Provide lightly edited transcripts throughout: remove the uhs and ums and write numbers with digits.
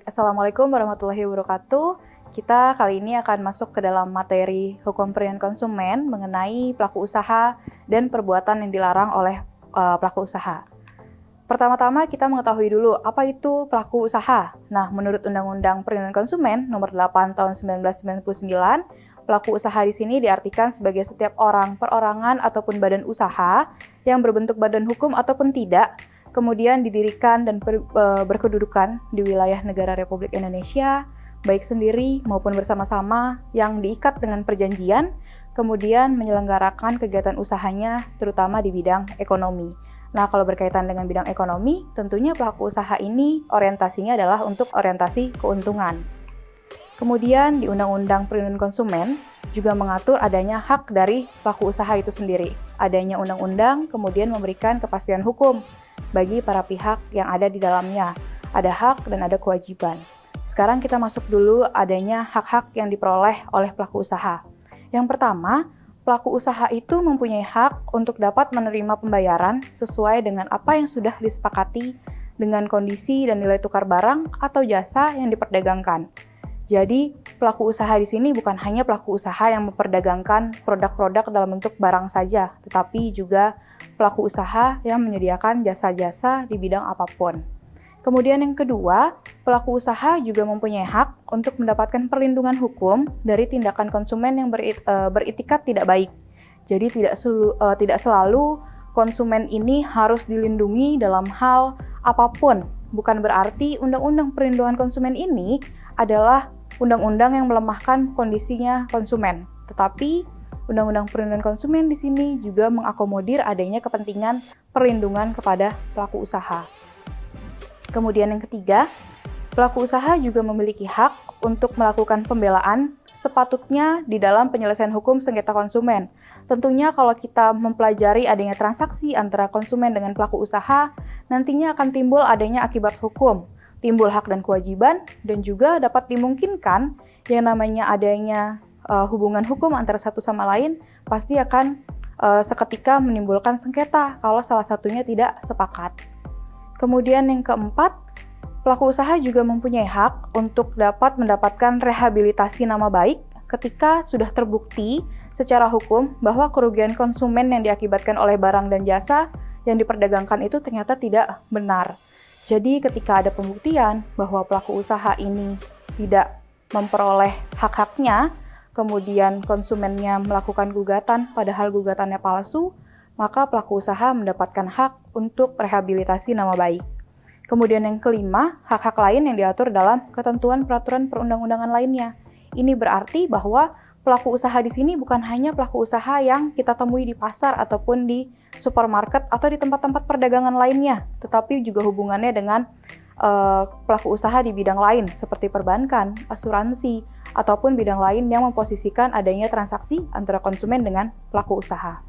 Assalamualaikum warahmatullahi wabarakatuh. Kita kali ini akan masuk ke dalam materi hukum perlindungan konsumen mengenai pelaku usaha dan perbuatan yang dilarang oleh pelaku usaha. Pertama-tama kita mengetahui dulu apa itu pelaku usaha. Nah, menurut Undang-Undang Perlindungan Konsumen Nomor 8 Tahun 1999, pelaku usaha di sini diartikan sebagai setiap orang, perorangan ataupun badan usaha yang berbentuk badan hukum ataupun tidak, kemudian didirikan dan berkedudukan di wilayah negara Republik Indonesia, baik sendiri maupun bersama-sama, yang diikat dengan perjanjian, kemudian menyelenggarakan kegiatan usahanya terutama di bidang ekonomi. Nah, kalau berkaitan dengan bidang ekonomi, tentunya pelaku usaha ini orientasinya adalah untuk orientasi keuntungan. Kemudian di Undang-Undang Perlindungan Konsumen juga mengatur adanya hak dari pelaku usaha itu sendiri. Adanya undang-undang kemudian memberikan kepastian hukum bagi para pihak yang ada di dalamnya. Ada hak dan ada kewajiban. Sekarang kita masuk dulu adanya hak-hak yang diperoleh oleh pelaku usaha. Yang pertama, pelaku usaha itu mempunyai hak untuk dapat menerima pembayaran sesuai dengan apa yang sudah disepakati dengan kondisi dan nilai tukar barang atau jasa yang diperdagangkan. Jadi, pelaku usaha di sini bukan hanya pelaku usaha yang memperdagangkan produk-produk dalam bentuk barang saja, tetapi juga pelaku usaha yang menyediakan jasa-jasa di bidang apapun. Kemudian yang kedua, pelaku usaha juga mempunyai hak untuk mendapatkan perlindungan hukum dari tindakan konsumen yang beritikat tidak baik. Jadi tidak selalu konsumen ini harus dilindungi dalam hal apapun. Bukan berarti Undang-Undang Perlindungan Konsumen ini adalah undang-undang yang melemahkan kondisinya konsumen. Tetapi Undang-Undang Perlindungan Konsumen di sini juga mengakomodir adanya kepentingan perlindungan kepada pelaku usaha. Kemudian yang ketiga, pelaku usaha juga memiliki hak untuk melakukan pembelaan sepatutnya di dalam penyelesaian hukum sengketa konsumen. Tentunya kalau kita mempelajari adanya transaksi antara konsumen dengan pelaku usaha, nantinya akan timbul adanya akibat hukum, timbul hak dan kewajiban, dan juga dapat dimungkinkan yang namanya adanya hubungan hukum antara satu sama lain pasti akan seketika menimbulkan sengketa kalau salah satunya tidak sepakat. Kemudian yang keempat, pelaku usaha juga mempunyai hak untuk dapat mendapatkan rehabilitasi nama baik ketika sudah terbukti secara hukum bahwa kerugian konsumen yang diakibatkan oleh barang dan jasa yang diperdagangkan itu ternyata tidak benar. Jadi ketika ada pembuktian bahwa pelaku usaha ini tidak memperoleh hak-haknya, kemudian konsumennya melakukan gugatan padahal gugatannya palsu, maka pelaku usaha mendapatkan hak untuk rehabilitasi nama baik. Kemudian yang kelima, hak-hak lain yang diatur dalam ketentuan peraturan perundang-undangan lainnya. Ini berarti bahwa pelaku usaha di sini bukan hanya pelaku usaha yang kita temui di pasar ataupun di supermarket atau di tempat-tempat perdagangan lainnya, tetapi juga hubungannya dengan pelaku usaha di bidang lain seperti perbankan, asuransi, ataupun bidang lain yang memposisikan adanya transaksi antara konsumen dengan pelaku usaha.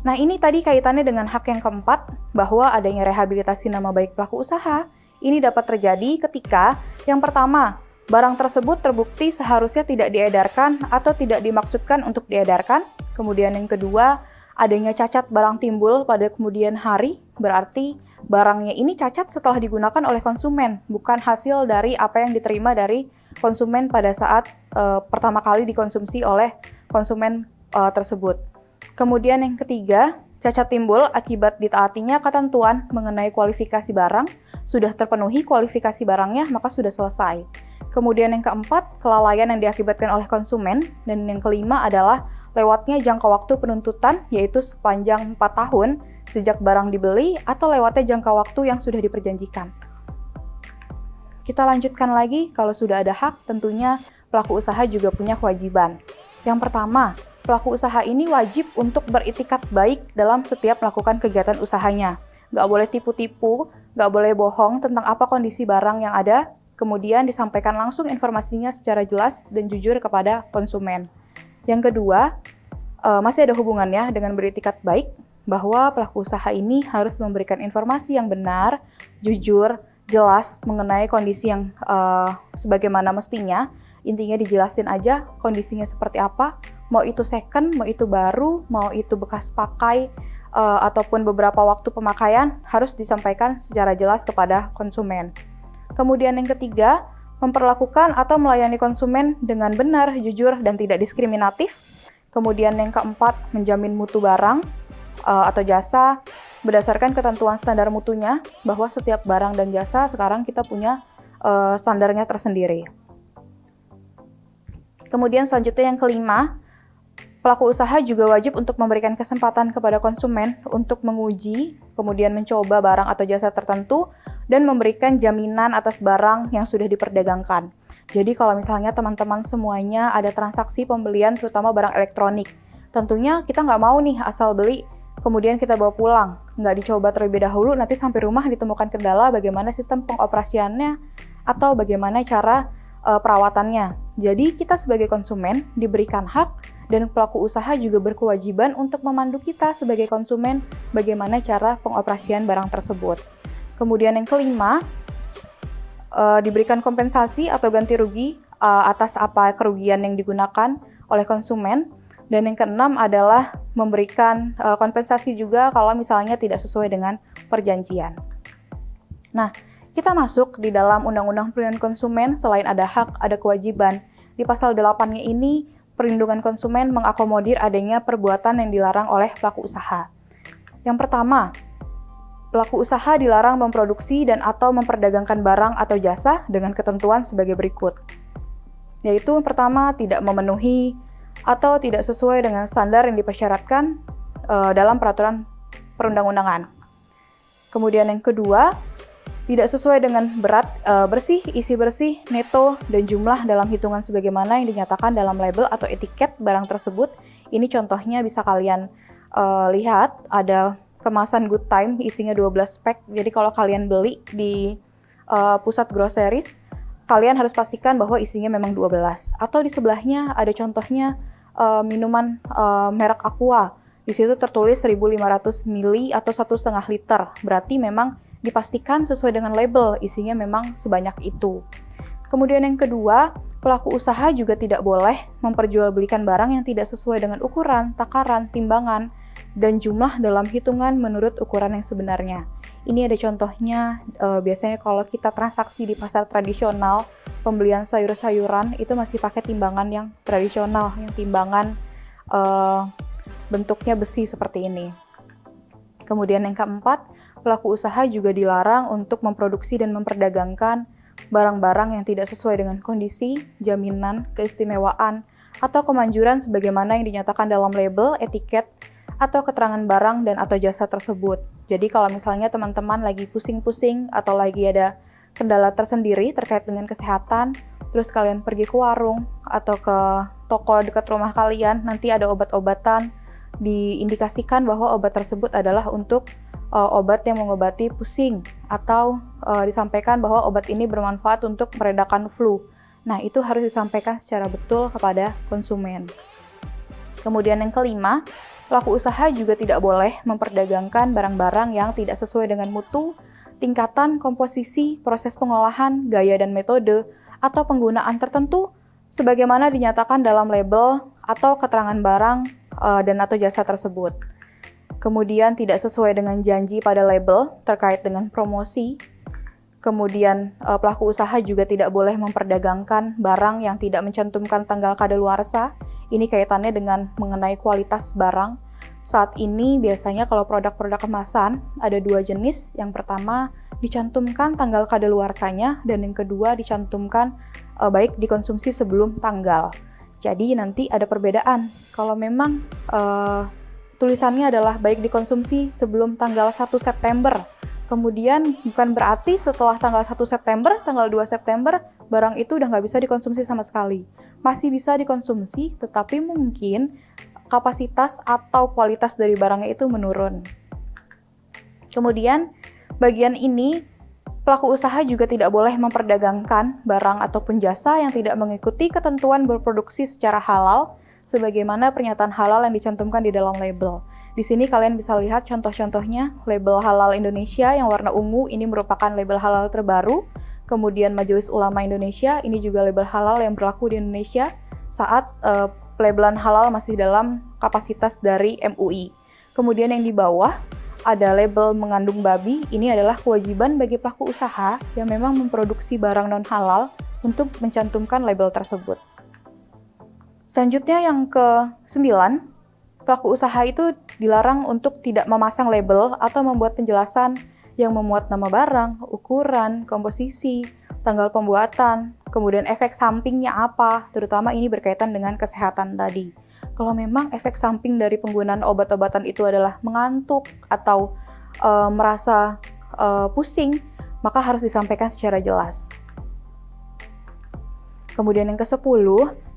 Nah, ini tadi kaitannya dengan hak yang keempat, bahwa adanya rehabilitasi nama baik pelaku usaha. Ini dapat terjadi ketika yang pertama, barang tersebut terbukti seharusnya tidak diedarkan atau tidak dimaksudkan untuk diedarkan. Kemudian yang kedua, adanya cacat barang timbul pada kemudian hari, berarti barangnya ini cacat setelah digunakan oleh konsumen, bukan hasil dari apa yang diterima dari konsumen pada saat pertama kali dikonsumsi oleh konsumen tersebut. Kemudian yang ketiga, cacat timbul akibat ditaatinya ketentuan mengenai kualifikasi barang, sudah terpenuhi kualifikasi barangnya, maka sudah selesai. Kemudian yang keempat, kelalaian yang diakibatkan oleh konsumen, dan yang kelima adalah lewatnya jangka waktu penuntutan, yaitu sepanjang 4 tahun sejak barang dibeli atau lewatnya jangka waktu yang sudah diperjanjikan. Kita lanjutkan lagi, kalau sudah ada hak, tentunya pelaku usaha juga punya kewajiban. Yang pertama, pelaku usaha ini wajib untuk beritikat baik dalam setiap melakukan kegiatan usahanya. Nggak boleh tipu-tipu, nggak boleh bohong tentang apa kondisi barang yang ada, kemudian disampaikan langsung informasinya secara jelas dan jujur kepada konsumen. Yang kedua, masih ada hubungannya dengan beritikat baik, bahwa pelaku usaha ini harus memberikan informasi yang benar, jujur, jelas mengenai kondisi yang sebagaimana mestinya. Intinya dijelasin aja kondisinya seperti apa, mau itu second, mau itu baru, mau itu bekas pakai, ataupun beberapa waktu pemakaian harus disampaikan secara jelas kepada konsumen. Kemudian yang ketiga, memperlakukan atau melayani konsumen dengan benar, jujur, dan tidak diskriminatif. Kemudian yang keempat, menjamin mutu barang atau jasa berdasarkan ketentuan standar mutunya, bahwa setiap barang dan jasa sekarang kita punya standarnya tersendiri. Kemudian selanjutnya yang kelima, pelaku usaha juga wajib untuk memberikan kesempatan kepada konsumen untuk menguji, kemudian mencoba barang atau jasa tertentu, dan memberikan jaminan atas barang yang sudah diperdagangkan. Jadi kalau misalnya teman-teman semuanya ada transaksi pembelian terutama barang elektronik, tentunya kita nggak mau nih asal beli, kemudian kita bawa pulang, nggak dicoba terlebih dahulu, nanti sampai rumah ditemukan kendala bagaimana sistem pengoperasiannya atau bagaimana cara perawatannya. Jadi kita sebagai konsumen diberikan hak dan pelaku usaha juga berkewajiban untuk memandu kita sebagai konsumen bagaimana cara pengoperasian barang tersebut. Kemudian yang kelima, diberikan kompensasi atau ganti rugi atas apa kerugian yang digunakan oleh konsumen. Dan yang keenam adalah memberikan kompensasi juga kalau misalnya tidak sesuai dengan perjanjian. Nah, kita masuk di dalam Undang-Undang Perlindungan Konsumen, selain ada hak, ada kewajiban. Di pasal 8-nya ini, perlindungan konsumen mengakomodir adanya perbuatan yang dilarang oleh pelaku usaha. Yang pertama, pelaku usaha dilarang memproduksi dan atau memperdagangkan barang atau jasa dengan ketentuan sebagai berikut. Yaitu pertama, tidak memenuhi atau tidak sesuai dengan standar yang dipersyaratkan dalam peraturan perundang-undangan. Kemudian yang kedua, tidak sesuai dengan berat, bersih, isi bersih, neto, dan jumlah dalam hitungan sebagaimana yang dinyatakan dalam label atau etiket barang tersebut. Ini contohnya bisa kalian lihat, ada kemasan Good Time isinya 12 pack. Jadi kalau kalian beli di pusat groceries, kalian harus pastikan bahwa isinya memang 12. Atau di sebelahnya ada contohnya minuman merek Aqua. Di situ tertulis 1.500 ml atau 1,5 liter. Berarti memang dipastikan sesuai dengan label, isinya memang sebanyak itu. Kemudian yang kedua, pelaku usaha juga tidak boleh memperjualbelikan barang yang tidak sesuai dengan ukuran, takaran, timbangan, dan jumlah dalam hitungan menurut ukuran yang sebenarnya. Ini ada contohnya, biasanya kalau kita transaksi di pasar tradisional, pembelian sayur-sayuran itu masih pakai timbangan yang tradisional, yang timbangan bentuknya besi seperti ini. Kemudian yang keempat, pelaku usaha juga dilarang untuk memproduksi dan memperdagangkan barang-barang yang tidak sesuai dengan kondisi, jaminan, keistimewaan, atau kemanjuran sebagaimana yang dinyatakan dalam label, etiket, atau keterangan barang dan atau jasa tersebut. Jadi kalau misalnya teman-teman lagi pusing-pusing atau lagi ada kendala tersendiri terkait dengan kesehatan, terus kalian pergi ke warung atau ke toko dekat rumah kalian, nanti ada obat-obatan, diindikasikan bahwa obat tersebut adalah untuk obat yang mengobati pusing, atau disampaikan bahwa obat ini bermanfaat untuk meredakan flu. Nah, itu harus disampaikan secara betul kepada konsumen. Kemudian yang kelima, pelaku usaha juga tidak boleh memperdagangkan barang-barang yang tidak sesuai dengan mutu, tingkatan, komposisi, proses pengolahan, gaya dan metode, atau penggunaan tertentu sebagaimana dinyatakan dalam label atau keterangan barang dan atau jasa tersebut. Kemudian tidak sesuai dengan janji pada label terkait dengan promosi. Kemudian pelaku usaha juga tidak boleh memperdagangkan barang yang tidak mencantumkan tanggal kadaluarsa. Ini kaitannya dengan mengenai kualitas barang. Saat ini biasanya kalau produk-produk kemasan ada dua jenis. Yang pertama dicantumkan tanggal kadaluarsanya, dan yang kedua dicantumkan baik dikonsumsi sebelum tanggal. Jadi nanti ada perbedaan. Kalau memang tulisannya adalah baik dikonsumsi sebelum tanggal 1 September, kemudian bukan berarti setelah tanggal 1 September, tanggal 2 September, barang itu udah nggak bisa dikonsumsi sama sekali. Masih bisa dikonsumsi, tetapi mungkin kapasitas atau kualitas dari barangnya itu menurun. Kemudian, bagian ini, pelaku usaha juga tidak boleh memperdagangkan barang ataupun jasa yang tidak mengikuti ketentuan berproduksi secara halal, sebagaimana pernyataan halal yang dicantumkan di dalam label. Di sini kalian bisa lihat contoh-contohnya, label halal Indonesia yang warna ungu, ini merupakan label halal terbaru. Kemudian Majelis Ulama Indonesia, ini juga label halal yang berlaku di Indonesia saat pelabelan halal masih dalam kapasitas dari MUI. Kemudian yang di bawah ada label mengandung babi. Ini adalah kewajiban bagi pelaku usaha yang memang memproduksi barang non-halal untuk mencantumkan label tersebut. Selanjutnya yang ke-9, pelaku usaha itu dilarang untuk tidak memasang label atau membuat penjelasan yang memuat nama barang, ukuran, komposisi, tanggal pembuatan, kemudian efek sampingnya apa, terutama ini berkaitan dengan kesehatan tadi. Kalau memang efek samping dari penggunaan obat-obatan itu adalah mengantuk atau merasa pusing, maka harus disampaikan secara jelas. Kemudian yang ke-10,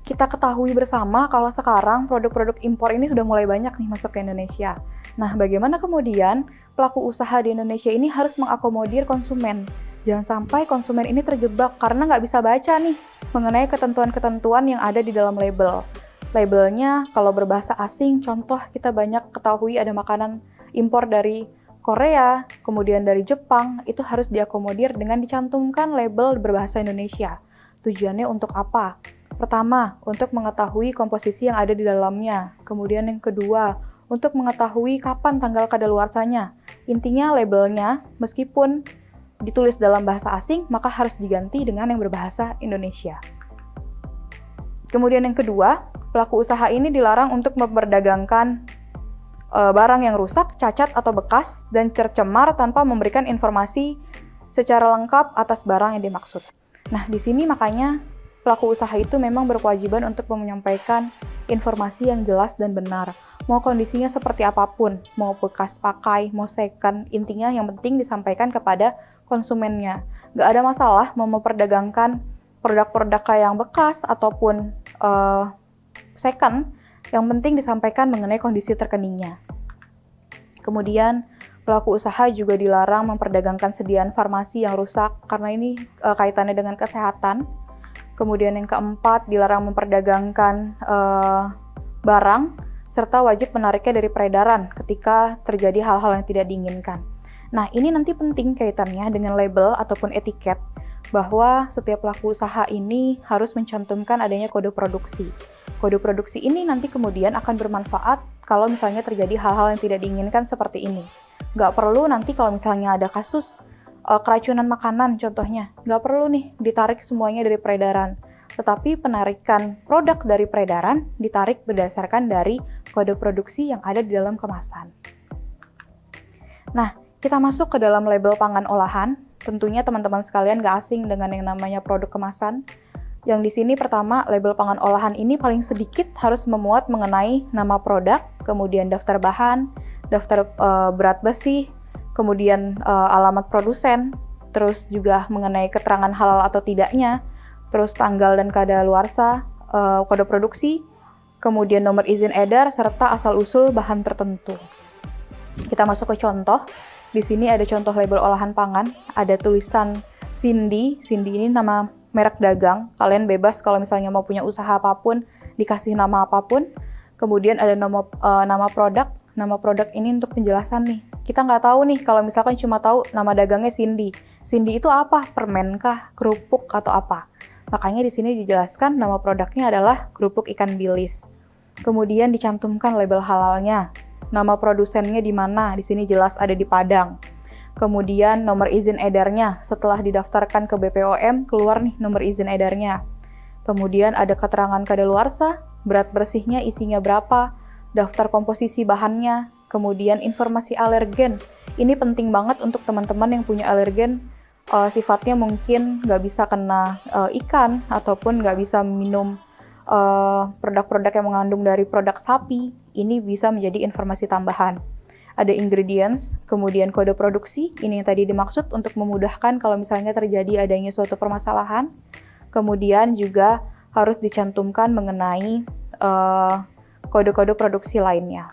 kita ketahui bersama kalau sekarang produk-produk impor ini sudah mulai banyak nih masuk ke Indonesia. Nah, bagaimana kemudian pelaku usaha di Indonesia ini harus mengakomodir konsumen? Jangan sampai konsumen ini terjebak karena nggak bisa baca nih mengenai ketentuan-ketentuan yang ada di dalam label. Labelnya kalau berbahasa asing, contoh kita banyak ketahui ada makanan impor dari Korea, kemudian dari Jepang, itu harus diakomodir dengan dicantumkan label berbahasa Indonesia. Tujuannya untuk apa? Pertama, untuk mengetahui komposisi yang ada di dalamnya. Kemudian yang kedua, untuk mengetahui kapan tanggal kadaluarsanya. Intinya labelnya, meskipun ditulis dalam bahasa asing, maka harus diganti dengan yang berbahasa Indonesia. Kemudian yang kedua, pelaku usaha ini dilarang untuk memperdagangkan barang yang rusak, cacat, atau bekas, dan tercemar tanpa memberikan informasi secara lengkap atas barang yang dimaksud. Nah, di sini makanya pelaku usaha itu memang berkewajiban untuk menyampaikan informasi yang jelas dan benar. Mau kondisinya seperti apapun, mau bekas pakai, mau second, intinya yang penting disampaikan kepada konsumennya. Nggak ada masalah mau memperdagangkan produk-produk kayak yang bekas ataupun second, yang penting disampaikan mengenai kondisi terkininya. Kemudian, pelaku usaha juga dilarang memperdagangkan sediaan farmasi yang rusak karena ini kaitannya dengan kesehatan. Kemudian yang keempat, dilarang memperdagangkan barang serta wajib menariknya dari peredaran ketika terjadi hal-hal yang tidak diinginkan. Nah, ini nanti penting kaitannya dengan label ataupun etiket bahwa setiap pelaku usaha ini harus mencantumkan adanya kode produksi. Kode produksi ini nanti kemudian akan bermanfaat kalau misalnya terjadi hal-hal yang tidak diinginkan seperti ini. Nggak perlu nanti kalau misalnya ada kasus keracunan makanan contohnya, nggak perlu nih ditarik semuanya dari peredaran. Tetapi penarikan produk dari peredaran ditarik berdasarkan dari kode produksi yang ada di dalam kemasan. Nah, kita masuk ke dalam label pangan olahan. Tentunya teman-teman sekalian nggak asing dengan yang namanya produk kemasan. Yang di sini pertama, label pangan olahan ini paling sedikit harus memuat mengenai nama produk, kemudian daftar bahan, daftar berat besi, kemudian alamat produsen, terus juga mengenai keterangan halal atau tidaknya, terus tanggal dan kadaluarsa, kode produksi, kemudian nomor izin edar, serta asal-usul bahan tertentu. Kita masuk ke contoh. Di sini ada contoh label olahan pangan, ada tulisan Cindy. Cindy ini nama merek dagang. Kalian bebas kalau misalnya mau punya usaha apapun, dikasih nama apapun. Kemudian ada nama produk. Nama produk ini untuk penjelasan nih. Kita nggak tahu nih kalau misalkan cuma tahu nama dagangnya Cindy. Cindy itu apa? Permen kah? Kerupuk atau apa? Makanya di sini dijelaskan nama produknya adalah kerupuk ikan bilis. Kemudian dicantumkan label halalnya. Nama produsennya di mana? Di sini jelas ada di Padang. Kemudian nomor izin edarnya. Setelah didaftarkan ke BPOM, keluar nih nomor izin edarnya. Kemudian ada keterangan kadaluarsa, berat bersihnya isinya berapa, daftar komposisi bahannya, kemudian informasi alergen. Ini penting banget untuk teman-teman yang punya alergen, sifatnya mungkin nggak bisa kena ikan, ataupun nggak bisa minum produk-produk yang mengandung dari produk sapi. Ini bisa menjadi informasi tambahan. Ada ingredients, kemudian kode produksi, ini yang tadi dimaksud untuk memudahkan kalau misalnya terjadi adanya suatu permasalahan. Kemudian juga harus dicantumkan mengenai kode-kode produksi lainnya.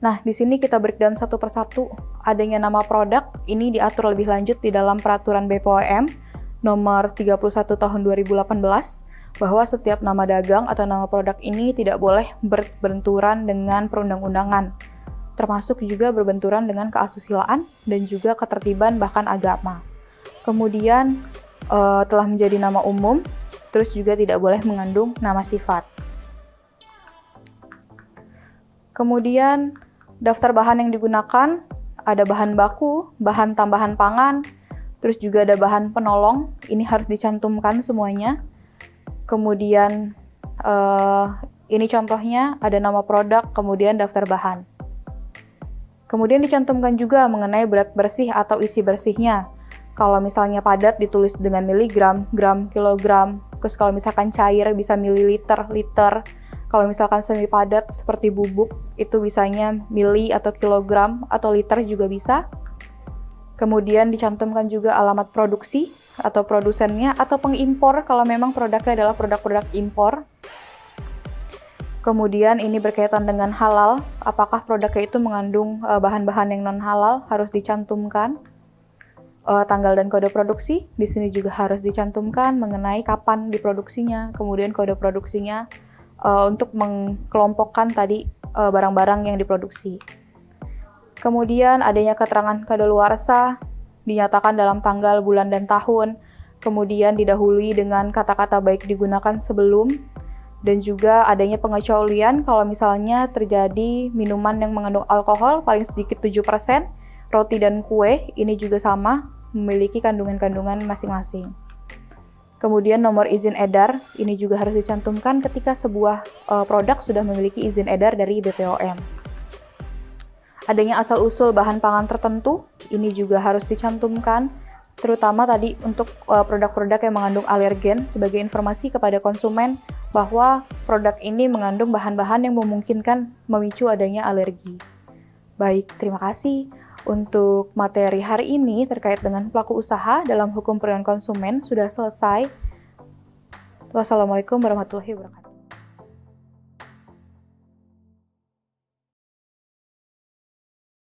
Nah, di sini kita breakdown satu persatu. Adanya nama produk, ini diatur lebih lanjut di dalam peraturan BPOM nomor 31 tahun 2018, bahwa setiap nama dagang atau nama produk ini tidak boleh berbenturan dengan perundang-undangan, termasuk juga berbenturan dengan keasusilaan dan juga ketertiban bahkan agama. Kemudian telah menjadi nama umum, terus juga tidak boleh mengandung nama sifat. Kemudian daftar bahan yang digunakan, ada bahan baku, bahan tambahan pangan, terus juga ada bahan penolong, ini harus dicantumkan semuanya. Kemudian ini contohnya, ada nama produk, kemudian daftar bahan. Kemudian dicantumkan juga mengenai berat bersih atau isi bersihnya. Kalau misalnya padat ditulis dengan miligram, gram, kilogram, terus kalau misalkan cair bisa mililiter, liter. Kalau misalkan semi padat seperti bubuk, itu bisanya mili atau kilogram atau liter juga bisa. Kemudian dicantumkan juga alamat produksi atau produsennya atau pengimpor kalau memang produknya adalah produk-produk impor. Kemudian ini berkaitan dengan halal, apakah produknya itu mengandung bahan-bahan yang non-halal harus dicantumkan. Tanggal dan kode produksi, di sini juga harus dicantumkan mengenai kapan diproduksinya, kemudian kode produksinya untuk mengkelompokkan tadi barang-barang yang diproduksi. Kemudian adanya keterangan kadaluarsa, dinyatakan dalam tanggal, bulan, dan tahun, kemudian didahului dengan kata-kata baik digunakan sebelum, dan juga adanya pengecualian kalau misalnya terjadi minuman yang mengandung alkohol paling sedikit 7%, roti dan kue, ini juga sama, memiliki kandungan-kandungan masing-masing. Kemudian nomor izin edar, ini juga harus dicantumkan ketika sebuah produk sudah memiliki izin edar dari BPOM. Adanya asal-usul bahan pangan tertentu, ini juga harus dicantumkan, terutama tadi untuk produk-produk yang mengandung alergen sebagai informasi kepada konsumen bahwa produk ini mengandung bahan-bahan yang memungkinkan memicu adanya alergi. Baik, terima kasih. Untuk materi hari ini terkait dengan pelaku usaha dalam hukum perlindungan konsumen sudah selesai. Wassalamualaikum warahmatullahi wabarakatuh.